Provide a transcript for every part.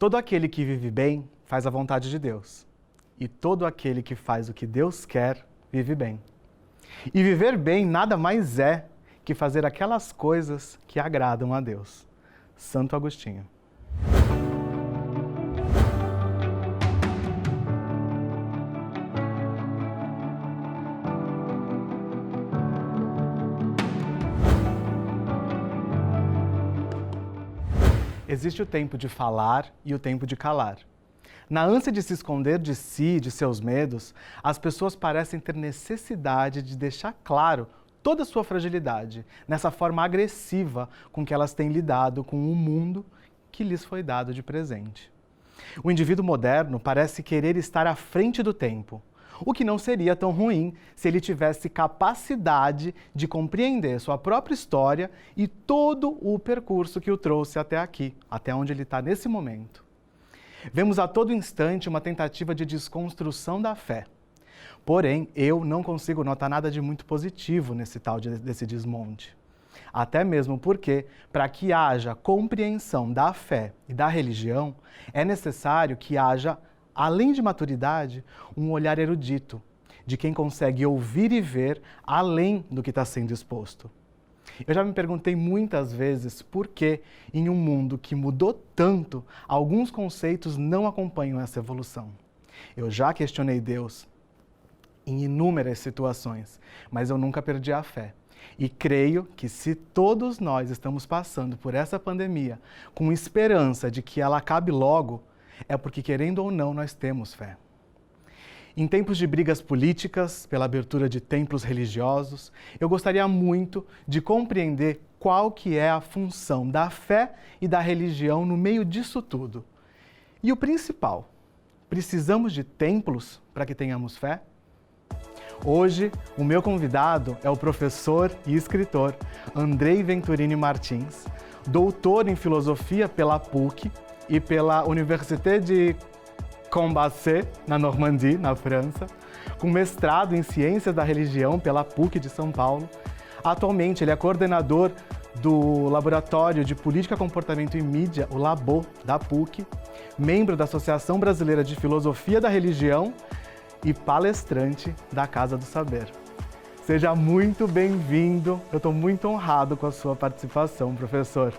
Todo aquele que vive bem faz a vontade de Deus. E todo aquele que faz o que Deus quer, vive bem. E viver bem nada mais é que fazer aquelas coisas que agradam a Deus. Santo Agostinho. Existe o tempo de falar e o tempo de calar. Na ânsia de se esconder de si, de seus medos, as pessoas parecem ter necessidade de deixar claro toda a sua fragilidade, nessa forma agressiva com que elas têm lidado com o mundo que lhes foi dado de presente. O indivíduo moderno parece querer estar à frente do tempo, o que não seria tão ruim se ele tivesse capacidade de compreender sua própria história e todo o percurso que o trouxe até aqui, até onde ele está nesse momento. Vemos a todo instante uma tentativa de desconstrução da fé. Porém, eu não consigo notar nada de muito positivo desse desmonte. Até mesmo porque, para que haja compreensão da fé e da religião, é necessário que haja, além de maturidade, um olhar erudito, de quem consegue ouvir e ver além do que está sendo exposto. Eu já me perguntei muitas vezes por que, em um mundo que mudou tanto, alguns conceitos não acompanham essa evolução. Eu já questionei Deus em inúmeras situações, mas eu nunca perdi a fé. E creio que se todos nós estamos passando por essa pandemia com esperança de que ela acabe logo, é porque, querendo ou não, nós temos fé. Em tempos de brigas políticas, pela abertura de templos religiosos, eu gostaria muito de compreender qual que é a função da fé e da religião no meio disso tudo. E o principal, precisamos de templos para que tenhamos fé? Hoje, o meu convidado é o professor e escritor Andrei Venturini Martins, doutor em filosofia pela PUC e pela Université de Cambaceres, na Normandie, na França, com mestrado em Ciências da Religião pela PUC de São Paulo. Atualmente, ele é coordenador do Laboratório de Política, Comportamento e Mídia, o LABO, da PUC, membro da Associação Brasileira de Filosofia da Religião e palestrante da Casa do Saber. Seja muito bem-vindo. Eu estou muito honrado com a sua participação, professor.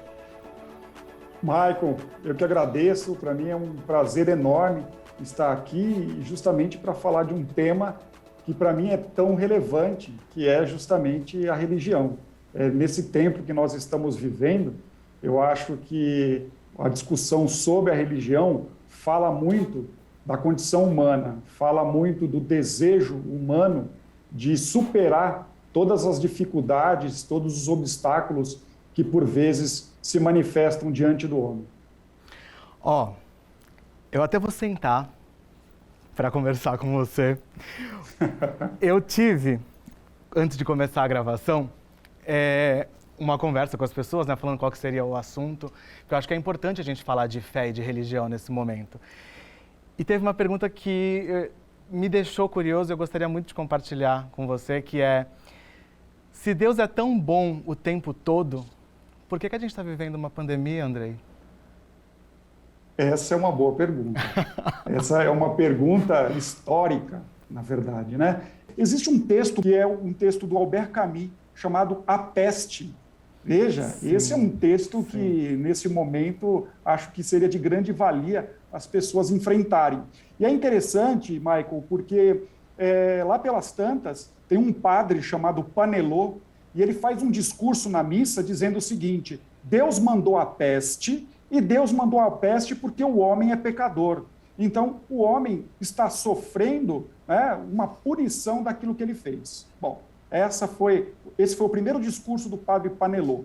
Michael, eu que agradeço. Para mim é um prazer enorme estar aqui justamente para falar de um tema que para mim é tão relevante, que é justamente a religião. Nesse tempo que nós estamos vivendo, eu acho que a discussão sobre a religião fala muito da condição humana, fala muito do desejo humano de superar todas as dificuldades, todos os obstáculos que por vezes se manifestam diante do homem. Eu até vou sentar para conversar com você. Eu tive, antes de começar a gravação, uma conversa com as pessoas, né, falando qual que seria o assunto, porque eu acho que é importante a gente falar de fé e de religião nesse momento. E teve uma pergunta que me deixou curioso, eu gostaria muito de compartilhar com você, que é: se Deus é tão bom o tempo todo, por que a gente está vivendo uma pandemia, Andrei? Essa é uma boa pergunta. Essa é uma pergunta histórica, na verdade, né? Existe um texto que é um texto do Albert Camus, chamado A Peste. Veja, sim, esse é um texto sim, que, nesse momento, acho que seria de grande valia as pessoas enfrentarem. E é interessante, Michael, porque lá pelas tantas, tem um padre chamado Panelot, e ele faz um discurso na missa dizendo o seguinte: Deus mandou a peste, e Deus mandou a peste porque o homem é pecador. Então, o homem está sofrendo, né, uma punição daquilo que ele fez. Bom, esse foi o primeiro discurso do padre Panelot.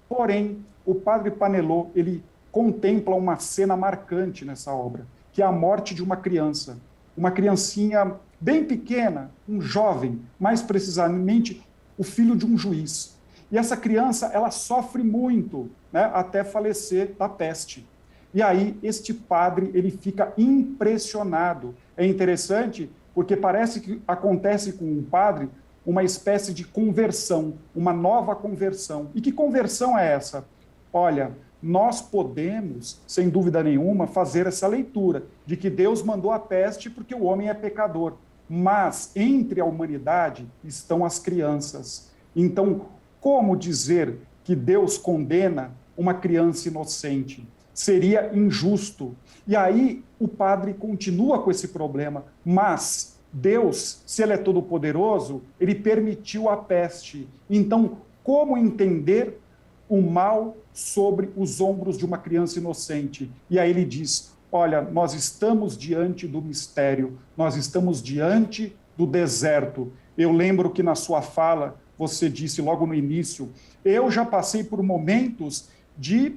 Porém, o padre Panelot, ele contempla uma cena marcante nessa obra, que é a morte de uma criança. Uma criancinha bem pequena, um jovem, mais precisamente o filho de um juiz. E essa criança, ela sofre muito, né, até falecer da peste. E aí, este padre, ele fica impressionado. É interessante, porque parece que acontece com um padre uma espécie de conversão, uma nova conversão. E que conversão é essa? Olha, nós podemos, sem dúvida nenhuma, fazer essa leitura de que Deus mandou a peste porque o homem é pecador. Mas entre a humanidade estão as crianças. Então, como dizer que Deus condena uma criança inocente? Seria injusto. E aí o padre continua com esse problema, mas Deus, se ele é todo-poderoso, ele permitiu a peste. Então, como entender o mal sobre os ombros de uma criança inocente? E aí ele diz, olha, nós estamos diante do mistério, nós estamos diante do deserto. Eu lembro que na sua fala, você disse logo no início, eu já passei por momentos de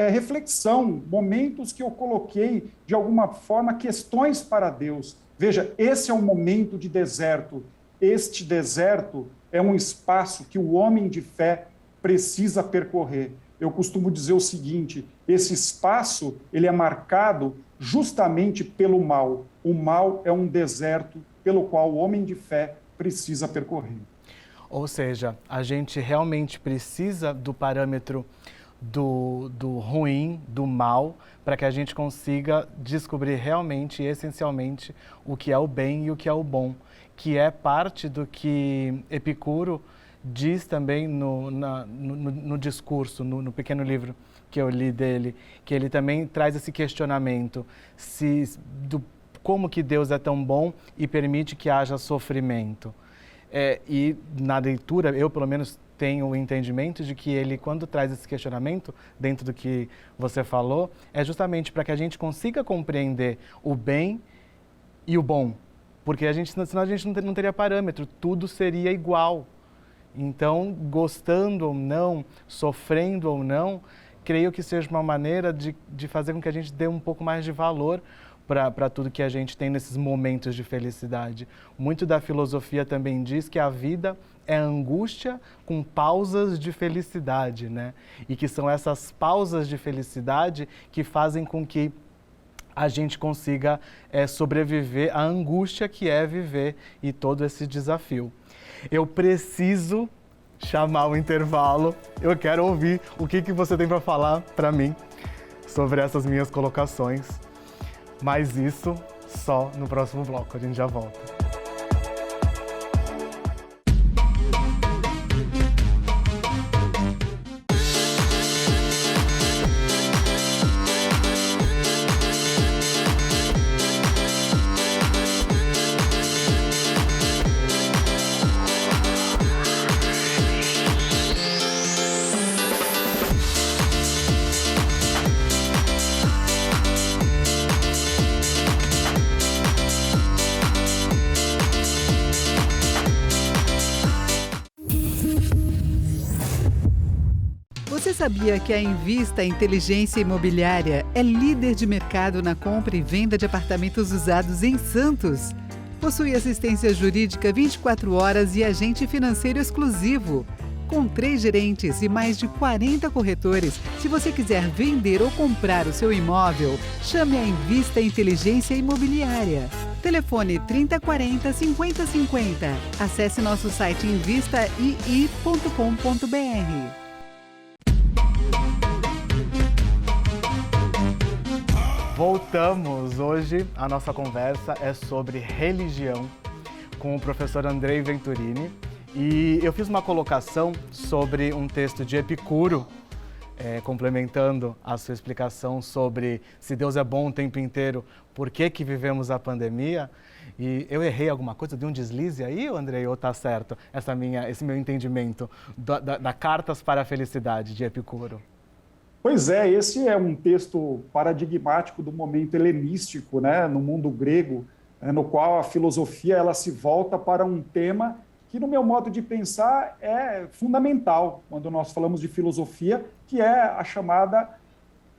reflexão, momentos que eu coloquei, de alguma forma, questões para Deus. Veja, esse é um momento de deserto. Este deserto é um espaço que o homem de fé precisa percorrer. Eu costumo dizer o seguinte, esse espaço ele é marcado justamente pelo mal. O mal é um deserto pelo qual o homem de fé precisa percorrer. Ou seja, a gente realmente precisa do parâmetro do ruim, do mal, para que a gente consiga descobrir realmente e essencialmente o que é o bem e o que é o bom, que é parte do que Epicuro diz também no discurso, no pequeno livro que eu li dele, que ele também traz esse questionamento, como que Deus é tão bom e permite que haja sofrimento. E na leitura, eu pelo menos tenho o entendimento de que ele, quando traz esse questionamento, dentro do que você falou, é justamente para que a gente consiga compreender o bem e o bom. Porque senão a gente não teria parâmetro, tudo seria igual. Então, gostando ou não, sofrendo ou não, creio que seja uma maneira de fazer com que a gente dê um pouco mais de valor para tudo que a gente tem nesses momentos de felicidade. Muito da filosofia também diz que a vida é angústia com pausas de felicidade, né? E que são essas pausas de felicidade que fazem com que a gente consiga sobreviver à angústia que é viver e todo esse desafio. Eu preciso chamar o intervalo. Eu quero ouvir o que você tem para falar para mim sobre essas minhas colocações. Mas isso só no próximo bloco. A gente já volta. Você sabia que a Invista Inteligência Imobiliária é líder de mercado na compra e venda de apartamentos usados em Santos? Possui assistência jurídica 24 horas e agente financeiro exclusivo. Com 3 gerentes e mais de 40 corretores, se você quiser vender ou comprar o seu imóvel, chame a Invista Inteligência Imobiliária. Telefone 3040 5050. Acesse nosso site invistaii.com.br. Voltamos! Hoje a nossa conversa é sobre religião com o professor Andrei Venturini e eu fiz uma colocação sobre um texto de Epicuro, complementando a sua explicação sobre se Deus é bom o tempo inteiro, por que vivemos a pandemia? E eu errei alguma coisa, dei um deslize aí, Andrei, ou está certo esse meu entendimento da Cartas para a Felicidade de Epicuro? Pois é, esse é um texto paradigmático do momento helenístico, né, no mundo grego, no qual a filosofia ela se volta para um tema que, no meu modo de pensar, é fundamental quando nós falamos de filosofia, que é a chamada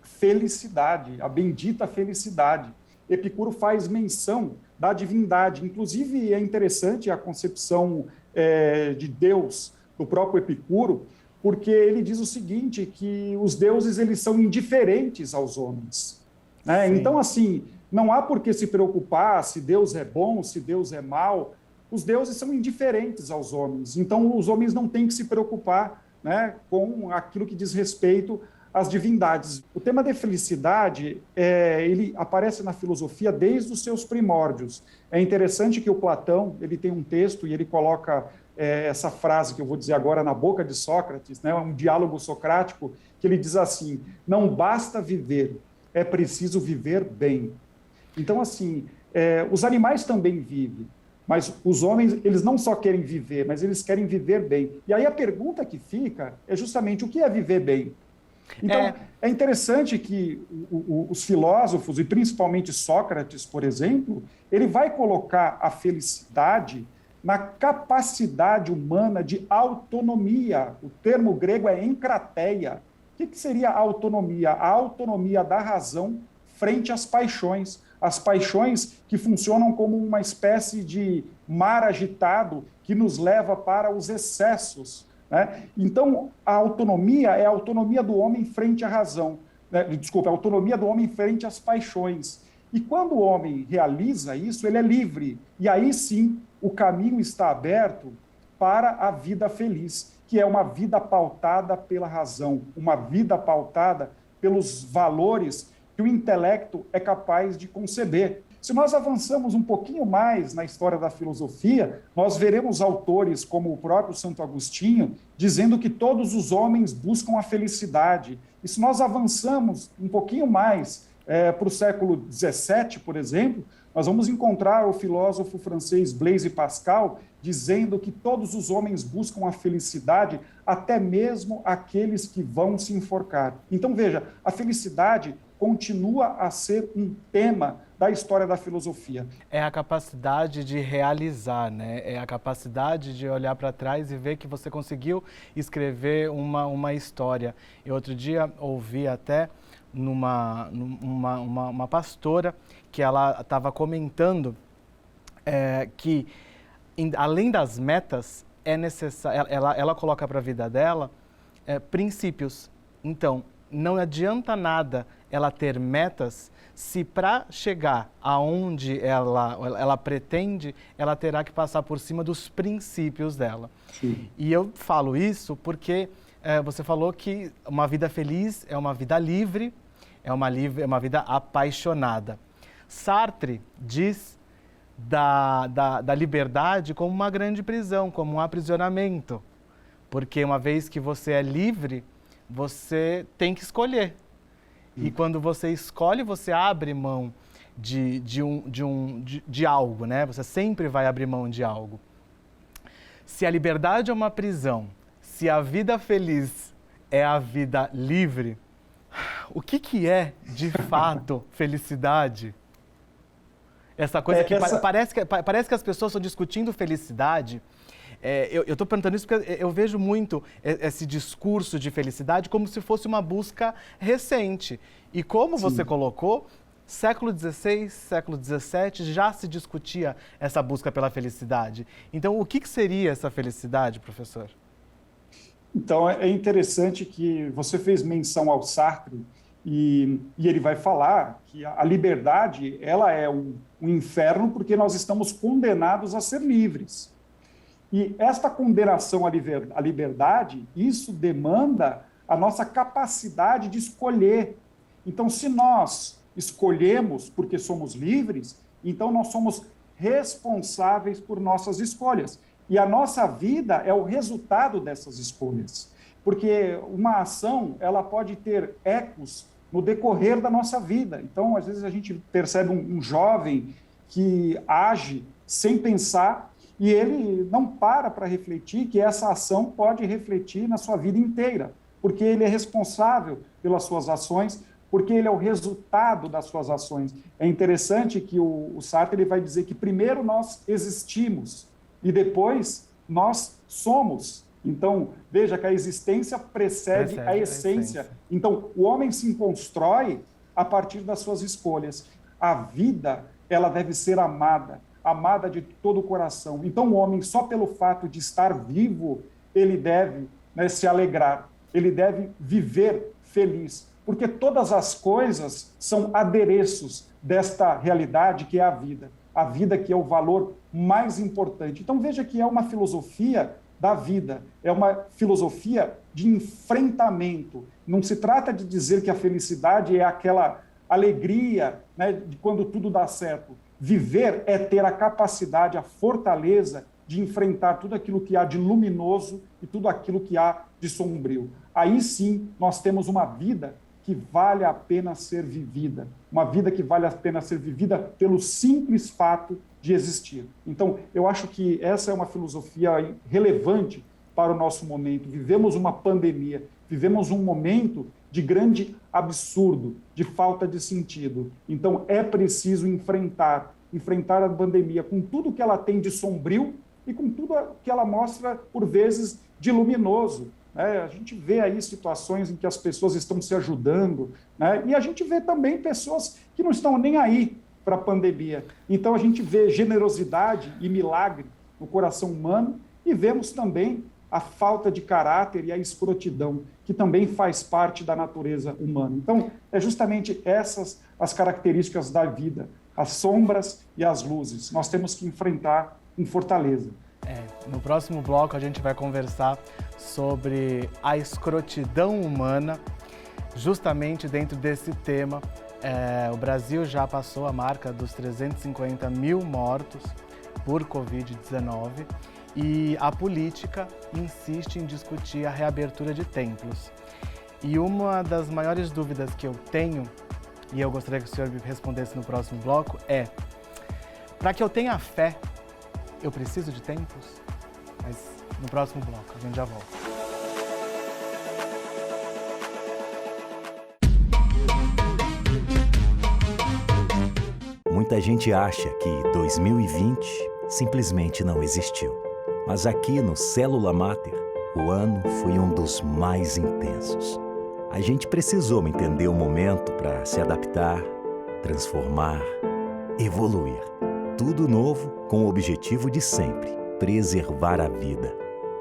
felicidade, a bendita felicidade. Epicuro faz menção da divindade, inclusive é interessante a concepção de Deus do próprio Epicuro, porque ele diz o seguinte, que os deuses eles são indiferentes aos homens. Né? Então, assim, não há por que se preocupar se Deus é bom, se Deus é mau. Os deuses são indiferentes aos homens. Então, os homens não têm que se preocupar, né, com aquilo que diz respeito as divindades. O tema da felicidade, ele aparece na filosofia desde os seus primórdios. É interessante que o Platão, ele tem um texto e ele coloca essa frase que eu vou dizer agora na boca de Sócrates, né, um diálogo socrático, que ele diz assim: não basta viver, é preciso viver bem. Então, assim, os animais também vivem, mas os homens, eles não só querem viver, mas eles querem viver bem. E aí a pergunta que fica é justamente o que é viver bem? Então, é interessante que os filósofos, e principalmente Sócrates, por exemplo, ele vai colocar a felicidade na capacidade humana de autonomia. O termo grego é encrateia. O que seria a autonomia? A autonomia da razão frente às paixões. As paixões que funcionam como uma espécie de mar agitado que nos leva para os excessos, né? Então, a autonomia é a autonomia do homem frente à razão. Desculpa, a autonomia do homem frente às paixões. E quando o homem realiza isso, ele é livre. E aí sim, o caminho está aberto para a vida feliz, que é uma vida pautada pela razão, uma vida pautada pelos valores que o intelecto é capaz de conceber. Se nós avançamos um pouquinho mais na história da filosofia, nós veremos autores como o próprio Santo Agostinho dizendo que todos os homens buscam a felicidade. E se nós avançamos um pouquinho mais para o século XVII, por exemplo, nós vamos encontrar o filósofo francês Blaise Pascal dizendo que todos os homens buscam a felicidade, até mesmo aqueles que vão se enforcar. Então, veja, a felicidade continua a ser um tema da história da filosofia. É a capacidade de realizar, né? É a capacidade de olhar para trás e ver que você conseguiu escrever uma história. E outro dia ouvi até uma pastora que ela estava comentando que, além das metas, é necessário, ela coloca para a vida dela princípios. Então, não adianta nada ela ter metas se para chegar aonde ela pretende, ela terá que passar por cima dos princípios dela. Sim. E eu falo isso porque você falou que uma vida feliz é uma vida livre, é uma vida apaixonada. Sartre diz da liberdade como uma grande prisão, como um aprisionamento. Porque uma vez que você é livre, você tem que escolher. E quando você escolhe, você abre mão de algo, né? Você sempre vai abrir mão de algo. Se a liberdade é uma prisão, se a vida feliz é a vida livre, o que é, de fato, felicidade? Essa coisa parece que as pessoas estão discutindo felicidade. Eu estou perguntando isso porque eu vejo muito esse discurso de felicidade como se fosse uma busca recente. E como Sim. você colocou, século XVI, século XVII já se discutia essa busca pela felicidade. Então, o que seria essa felicidade, professor? Então, é interessante que você fez menção ao Sartre e ele vai falar que a liberdade ela é um inferno porque nós estamos condenados a ser livres. E esta condenação à liberdade, isso demanda a nossa capacidade de escolher. Então, se nós escolhemos porque somos livres, então nós somos responsáveis por nossas escolhas. E a nossa vida é o resultado dessas escolhas. Porque uma ação, ela pode ter ecos no decorrer da nossa vida. Então, às vezes a gente percebe um jovem que age sem pensar e ele não para refletir que essa ação pode refletir na sua vida inteira, porque ele é responsável pelas suas ações, porque ele é o resultado das suas ações. É interessante que o Sartre ele vai dizer que primeiro nós existimos e depois nós somos. Então, veja que a existência precede a essência. Então, o homem se constrói a partir das suas escolhas. A vida, ela deve ser amada de todo o coração. Então, o homem, só pelo fato de estar vivo, ele deve se alegrar, ele deve viver feliz, porque todas as coisas são adereços desta realidade que é a vida que é o valor mais importante. Então, veja que é uma filosofia da vida. É uma filosofia de enfrentamento. Não se trata de dizer que a felicidade é aquela alegria, né, de quando tudo dá certo. Viver é ter a capacidade, a fortaleza de enfrentar tudo aquilo que há de luminoso e tudo aquilo que há de sombrio. Aí sim nós temos uma vida que vale a pena ser vivida, uma vida que vale a pena ser vivida pelo simples fato de existir. Então, eu acho que essa é uma filosofia relevante para o nosso momento. Vivemos uma pandemia, vivemos um momento de grande absurdo, de falta de sentido. Então, é preciso enfrentar a pandemia com tudo que ela tem de sombrio e com tudo que ela mostra, por vezes, de luminoso. A gente vê aí situações em que as pessoas estão se ajudando, né? E a gente vê também pessoas que não estão nem aí para a pandemia. Então, a gente vê generosidade e milagre no coração humano e vemos também a falta de caráter e a escrotidão, que também faz parte da natureza humana. Então, é justamente essas as características da vida, as sombras e as luzes. Nós temos que enfrentar com fortaleza. No próximo bloco, a gente vai conversar sobre a escrotidão humana, justamente dentro desse tema. O Brasil já passou a marca dos 350 mil mortos por Covid-19 e a política insiste em discutir a reabertura de templos. E uma das maiores dúvidas que eu tenho, e eu gostaria que o senhor me respondesse no próximo bloco, é: para que eu tenha fé, eu preciso de templos? Mas no próximo bloco, a gente já volta. Muita gente acha que 2020 simplesmente não existiu. Mas aqui no Célula Mater, o ano foi um dos mais intensos. A gente precisou entender o momento para se adaptar, transformar, evoluir. Tudo novo com o objetivo de sempre preservar a vida.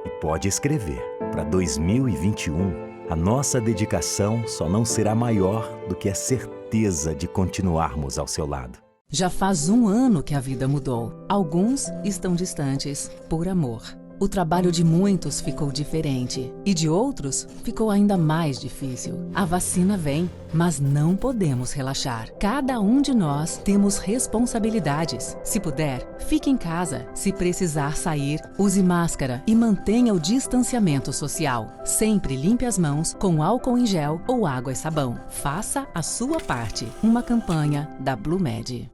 E pode escrever, para 2021, a nossa dedicação só não será maior do que a certeza de continuarmos ao seu lado. Já faz um ano que a vida mudou. Alguns estão distantes por amor. O trabalho de muitos ficou diferente e de outros ficou ainda mais difícil. A vacina vem, mas não podemos relaxar. Cada um de nós temos responsabilidades. Se puder, fique em casa. Se precisar sair, use máscara e mantenha o distanciamento social. Sempre limpe as mãos com álcool em gel ou água e sabão. Faça a sua parte. Uma campanha da Blumed.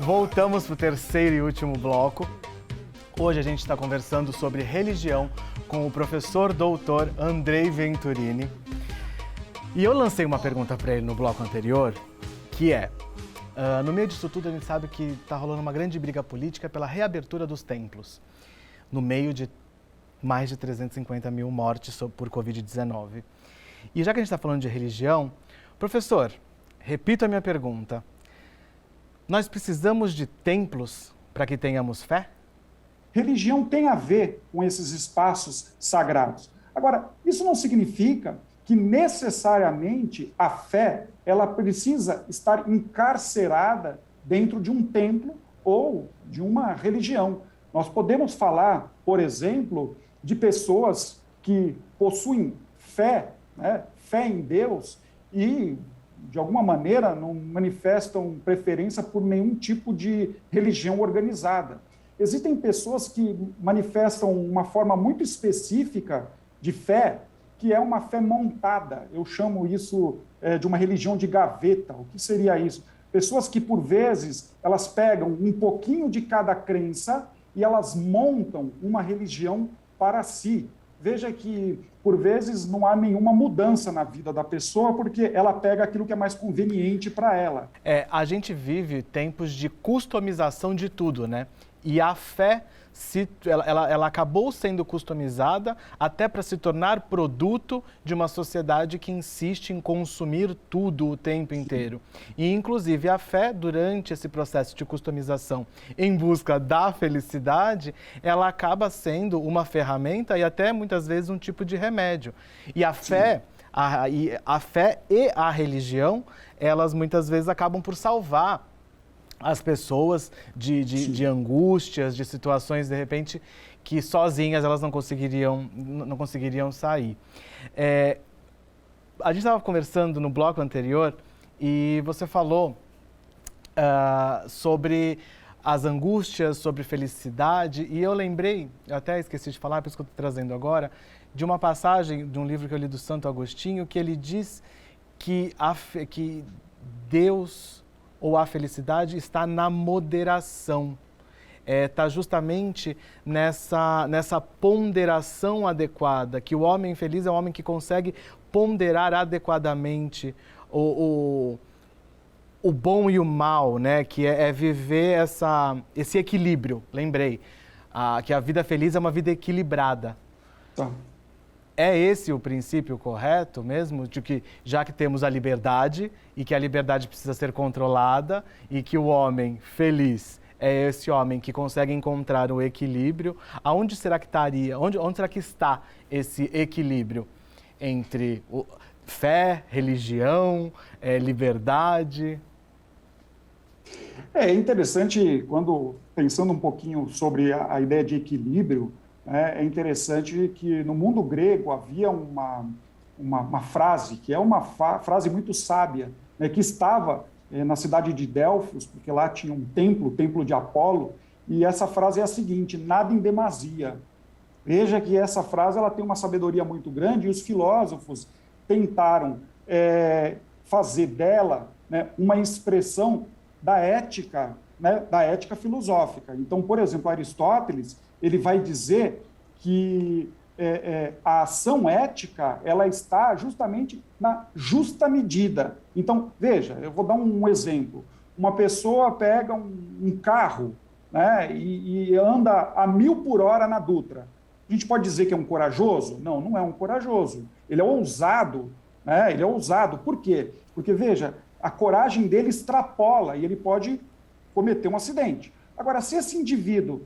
Voltamos para o terceiro e último bloco. Hoje a gente está conversando sobre religião com o professor doutor Andrei Venturini. E eu lancei uma pergunta para ele no bloco anterior, que é, no meio disso tudo a gente sabe que está rolando uma grande briga política pela reabertura dos templos, no meio de mais de 350 mil mortes por Covid-19. E já que a gente está falando de religião, professor, repito a minha pergunta. Nós precisamos de templos para que tenhamos fé? Religião tem a ver com esses espaços sagrados. Agora, isso não significa que necessariamente a fé ela precisa estar encarcerada dentro de um templo ou de uma religião. Nós podemos falar, por exemplo, de pessoas que possuem fé, né, fé em Deus e de alguma maneira, não manifestam preferência por nenhum tipo de religião organizada. Existem pessoas que manifestam uma forma muito específica de fé, que é uma fé montada. Eu chamo isso de uma religião de gaveta. O que seria isso? Pessoas que, por vezes, elas pegam um pouquinho de cada crença e elas montam uma religião para si. Veja que, por vezes, não há nenhuma mudança na vida da pessoa porque ela pega aquilo que é mais conveniente para ela. A gente vive tempos de customização de tudo, né? E a fé, ela acabou sendo customizada até para se tornar produto de uma sociedade que insiste em consumir tudo o tempo inteiro. E, inclusive, a fé, durante esse processo de customização em busca da felicidade, ela acaba sendo uma ferramenta e até, muitas vezes, um tipo de remédio. E a fé, a fé e a religião, elas muitas vezes acabam por salvar as pessoas de angústias, de situações, de repente, que sozinhas elas não conseguiriam sair. A gente estava conversando no bloco anterior e você falou sobre as angústias, sobre felicidade, e eu lembrei, eu até esqueci de falar, por isso que eu estou trazendo agora, de uma passagem de um livro que eu li do Santo Agostinho, que ele diz que Deus ou a felicidade está na moderação. Está justamente nessa ponderação adequada, que o homem feliz é o homem que consegue ponderar adequadamente o bom e o mal, né? Que é viver esse equilíbrio. Lembrei, que a vida feliz é uma vida equilibrada. Tá. É esse o princípio correto mesmo? De que, já que temos a liberdade e que a liberdade precisa ser controlada e que o homem feliz é esse homem que consegue encontrar o equilíbrio, aonde será que estaria? Onde será que está esse equilíbrio entre fé, religião, liberdade? É interessante, quando pensando um pouquinho sobre a ideia de equilíbrio, é interessante que no mundo grego havia uma frase, que é uma frase muito sábia, né, que estava na cidade de Delfos, porque lá tinha um templo, o templo de Apolo, e essa frase é a seguinte: nada em demasia. Veja que essa frase ela tem uma sabedoria muito grande e os filósofos tentaram fazer dela, né, uma expressão da ética, né, da ética filosófica. Então, por exemplo, Aristóteles ele vai dizer que a ação ética ela está justamente na justa medida. Então, veja, eu vou dar um exemplo. Uma pessoa pega um carro, né, e anda a 1.000 por hora na Dutra. A gente pode dizer que é um corajoso? Não, não é um corajoso. Ele é ousado, né? Ele é ousado. Por quê? Porque, veja, a coragem dele extrapola e ele pode cometer um acidente. Agora, se esse indivíduo,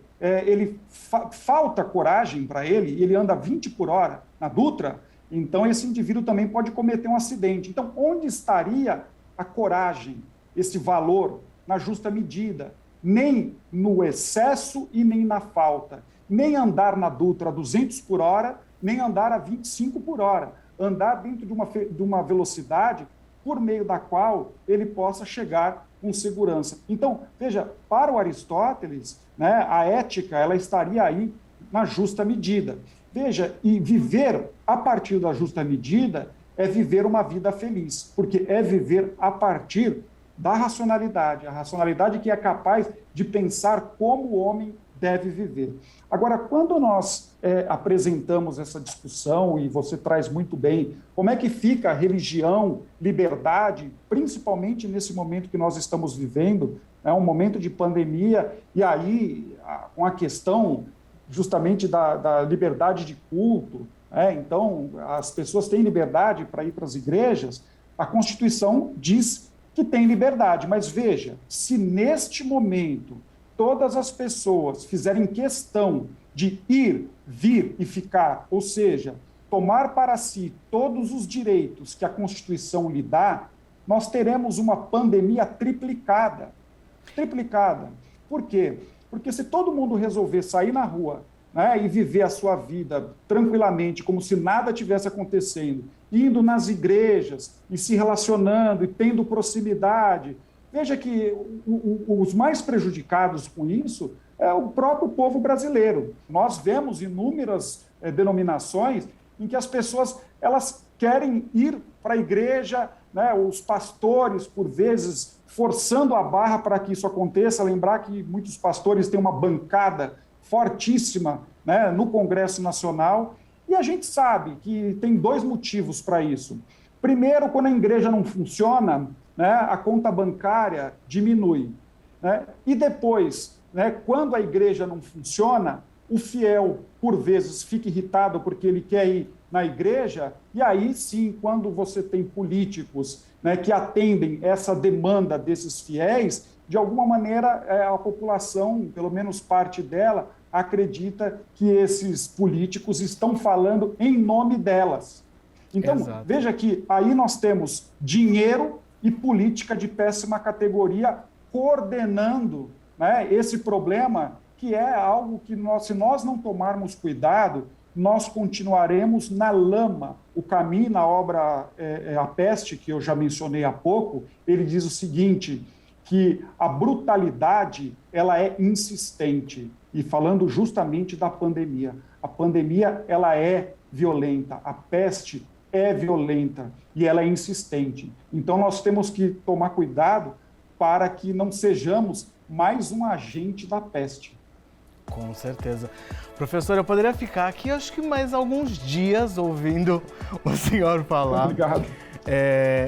falta coragem para ele, e ele anda 20 por hora na Dutra, então esse indivíduo também pode cometer um acidente. Então, onde estaria a coragem, esse valor, na justa medida? Nem no excesso e nem na falta. Nem andar na Dutra a 200 por hora, nem andar a 25 por hora. Andar dentro de uma velocidade por meio da qual ele possa chegar com segurança. Então, veja, para o Aristóteles, né, a ética ela estaria aí na justa medida. Veja, e viver a partir da justa medida é viver uma vida feliz, porque é viver a partir da racionalidade, a racionalidade que é capaz de pensar como o homem deve viver. Agora, quando nós apresentamos essa discussão, e você traz muito bem, como é que fica a religião, liberdade, principalmente nesse momento que nós estamos vivendo, um momento de pandemia, e aí com a questão justamente da liberdade de culto, então as pessoas têm liberdade para ir para as igrejas, a Constituição diz que tem liberdade, mas veja, se neste momento todas as pessoas fizerem questão de ir, vir e ficar, ou seja, tomar para si todos os direitos que a Constituição lhe dá, nós teremos uma pandemia triplicada. Triplicada. Por quê? Porque se todo mundo resolver sair na rua, né, e viver a sua vida tranquilamente, como se nada tivesse acontecendo, indo nas igrejas e se relacionando e tendo proximidade, veja que os mais prejudicados com isso é o próprio povo brasileiro. Nós vemos inúmeras denominações em que as pessoas elas querem ir para a igreja, né, os pastores, por vezes, forçando a barra para que isso aconteça. Lembrar que muitos pastores têm uma bancada fortíssima, né, no Congresso Nacional, e a gente sabe que tem 2 motivos para isso. Primeiro, quando a igreja não funciona, né, a conta bancária diminui, né? E depois, né, quando a igreja não funciona, o fiel, por vezes, fica irritado porque ele quer ir na igreja, e aí sim, quando você tem políticos, né, que atendem essa demanda desses fiéis, de alguma maneira a população, pelo menos parte dela, acredita que esses políticos estão falando em nome delas. Então, veja que aí nós temos dinheiro e política de péssima categoria coordenando, né, esse problema, que é algo que se nós não tomarmos cuidado, nós continuaremos na lama. O Camus, na obra A Peste, que eu já mencionei há pouco, ele diz o seguinte, que a brutalidade ela é insistente. E falando justamente da pandemia. A pandemia ela é violenta, a peste é violenta e ela é insistente. Então nós temos que tomar cuidado para que não sejamos mais um agente da peste. Com certeza. Professor, eu poderia ficar aqui, acho que mais alguns dias ouvindo o senhor falar. Obrigado.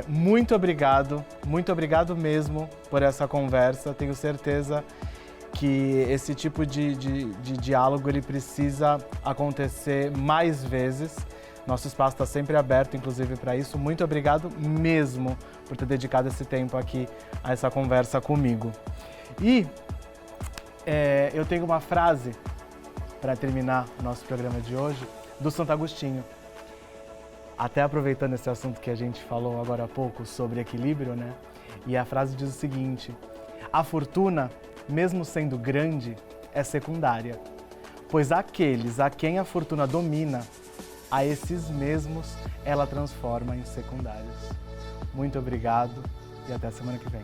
Muito obrigado mesmo por essa conversa. Tenho certeza que esse tipo de diálogo ele precisa acontecer mais vezes. Nosso espaço está sempre aberto, inclusive, para isso. Muito obrigado mesmo por ter dedicado esse tempo aqui a essa conversa comigo. E eu tenho uma frase para terminar o nosso programa de hoje, do Santo Agostinho. Até aproveitando esse assunto que a gente falou agora há pouco sobre equilíbrio, né? E a frase diz o seguinte: a fortuna, mesmo sendo grande, é secundária, pois aqueles a quem a fortuna domina, a esses mesmos ela transforma em secundários. Muito obrigado e até semana que vem.